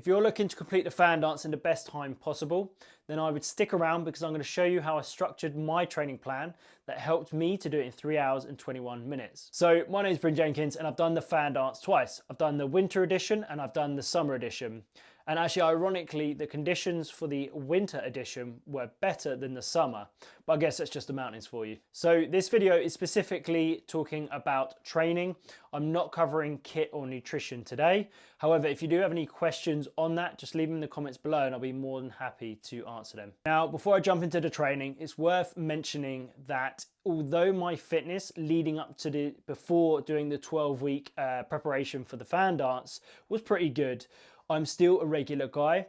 If you're looking to complete the fan dance in the best time possible, then I would stick around because I'm going to show you how I structured my training plan that helped me to do it in 3 hours and 21 minutes. So my name is Bryn Jenkins and I've done the fan dance twice. I've done the winter edition and I've done the summer edition. And actually, ironically, the conditions for the winter edition were better than the summer, but I guess that's just the mountains for you. So this video is specifically talking about training. I'm not covering kit or nutrition today. However, if you do have any questions on that, just leave them in the comments below and I'll be more than happy to answer them. Now, before I jump into the training, it's worth mentioning that although my fitness leading up to before doing the 12-week preparation for the fan dance was pretty good, I'm still a regular guy.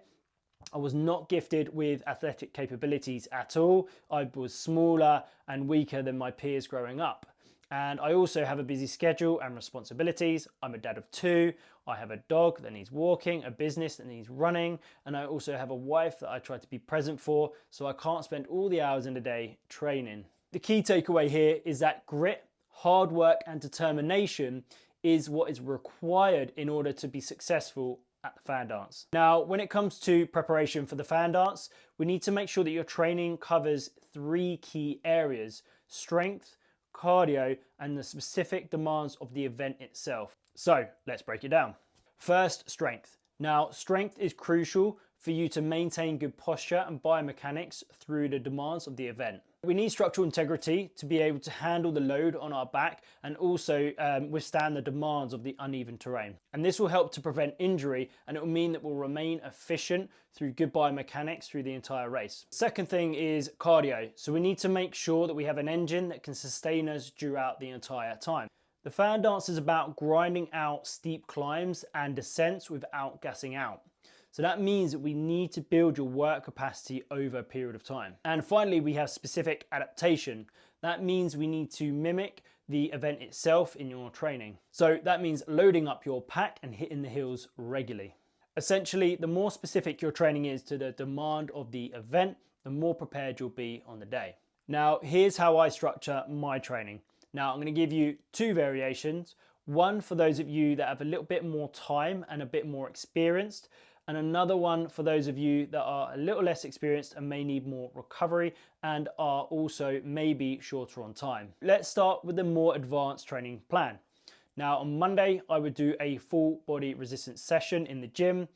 I was not gifted with athletic capabilities at all. I was smaller and weaker than my peers growing up. And I also have a busy schedule and responsibilities. I'm a dad of 2. I have a dog that needs walking, a business that needs running, and I also have a wife that I try to be present for, so I can't spend all the hours in the day training. The key takeaway here is that grit, hard work, and determination is what is required in order to be successful at the fan dance. Now, when it comes to preparation for the fan dance, we need to make sure that your training covers 3 key areas: strength, cardio, and the specific demands of the event itself. So let's break it down. First, strength. Now, strength is crucial for you to maintain good posture and biomechanics through the demands of the event. We need structural integrity to be able to handle the load on our back and also withstand the demands of the uneven terrain. And this will help to prevent injury, and it will mean that we'll remain efficient through good biomechanics through the entire race. Second thing is cardio. So we need to make sure that we have an engine that can sustain us throughout the entire time. The fan dance is about grinding out steep climbs and descents without gassing out. So that means that we need to build your work capacity over a period of time. And finally, we have specific adaptation. That means we need to mimic the event itself in your training. So that means loading up your pack and hitting the hills regularly. Essentially, the more specific your training is to the demand of the event, the more prepared you'll be on the day. Now, here's how I structure my training. Now, I'm going to give you 2 variations. One for those of you that have a little bit more time and a bit more experienced, and another one for those of you that are a little less experienced and may need more recovery and are also maybe shorter on time. Let's start with the more advanced training plan. Now, on Monday, I would do a full body resistance session in the gym.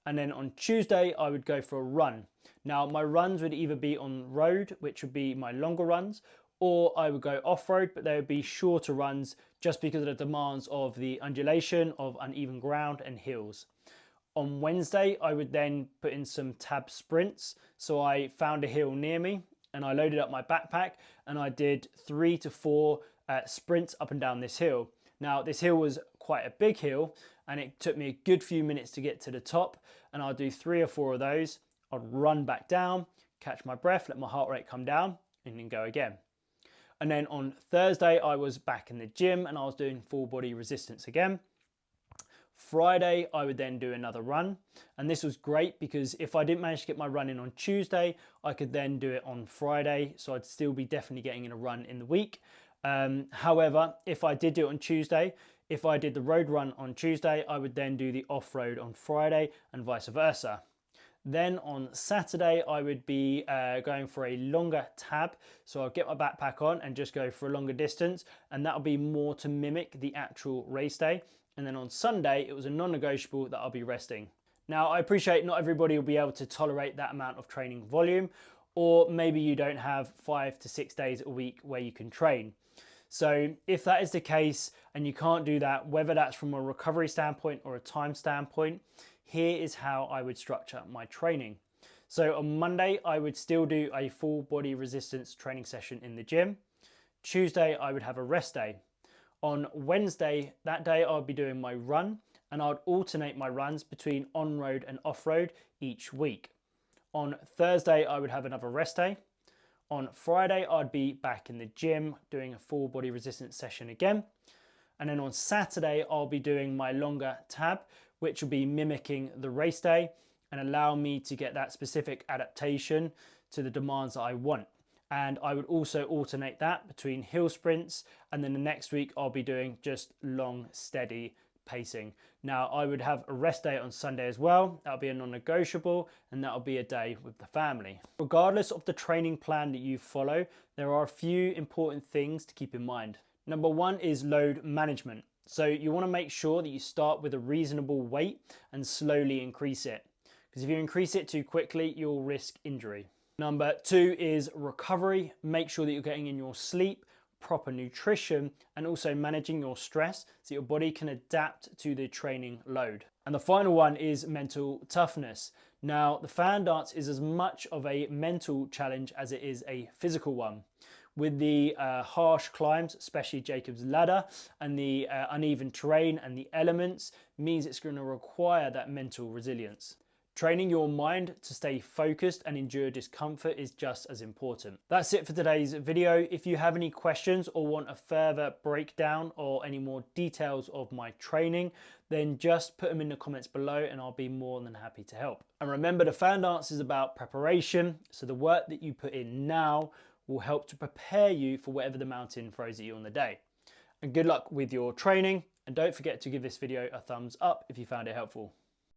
And then on Tuesday, I would go for a run. Now, my runs would either be on road, which would be my longer runs, or I would go off-road, but they would be shorter runs just because of the demands of the undulation of uneven ground and hills. On Wednesday, I would then put in some tab sprints. So I found a hill near me and I loaded up my backpack and I did 3 to 4 sprints up and down this hill. Now, this hill was quite a big hill and it took me a good few minutes to get to the top, and I'll do 3 or 4 of those. I'd run back down, catch my breath, let my heart rate come down, and then go again. And then on Thursday, I was back in the gym and I was doing full body resistance again. Friday, I would then do another run. And this was great because if I didn't manage to get my run in on Tuesday, I could then do it on Friday. So I'd still be definitely getting in a run in the week. However, if I did do it on Tuesday, if I did the road run on Tuesday, I would then do the off-road on Friday and vice versa. Then on Saturday, I would be going for a longer tab. So I'll get my backpack on and just go for a longer distance. And that'll be more to mimic the actual race day. And then on Sunday, it was a non-negotiable that I'll be resting. Now, I appreciate not everybody will be able to tolerate that amount of training volume, or maybe you don't have 5 to 6 days a week where you can train. So if that is the case and you can't do that, whether that's from a recovery standpoint or a time standpoint, here is how I would structure my training. So on Monday, I would still do a full body resistance training session in the gym. Tuesday, I would have a rest day. On Wednesday, that day I'll be doing my run, and I'd alternate my runs between on-road and off-road each week. On Thursday, I would have another rest day. On Friday, I'd be back in the gym doing a full body resistance session again. And then on Saturday, I'll be doing my longer tab, which will be mimicking the race day and allow me to get that specific adaptation to the demands that I want. And I would also alternate that between hill sprints, and then the next week I'll be doing just long, steady pacing. Now, I would have a rest day on Sunday as well. That'll be a non-negotiable, and that'll be a day with the family. Regardless of the training plan that you follow, there are a few important things to keep in mind. Number one is load management. So you want to make sure that you start with a reasonable weight and slowly increase it. Because if you increase it too quickly, you'll risk injury. Number two is recovery. Make sure that you're getting in your sleep, proper nutrition, and also managing your stress so your body can adapt to the training load. And the final one is mental toughness. Now, the fan dance is as much of a mental challenge as it is a physical one. With the harsh climbs, especially Jacob's ladder, and the uneven terrain and the elements, means it's going to require that mental resilience. Training your mind to stay focused and endure discomfort is just as important. That's it for today's video. If you have any questions or want a further breakdown or any more details of my training, then just put them in the comments below and I'll be more than happy to help. And remember, the fan dance is about preparation, so the work that you put in now will help to prepare you for whatever the mountain throws at you on the day. And good luck with your training, and don't forget to give this video a thumbs up if you found it helpful.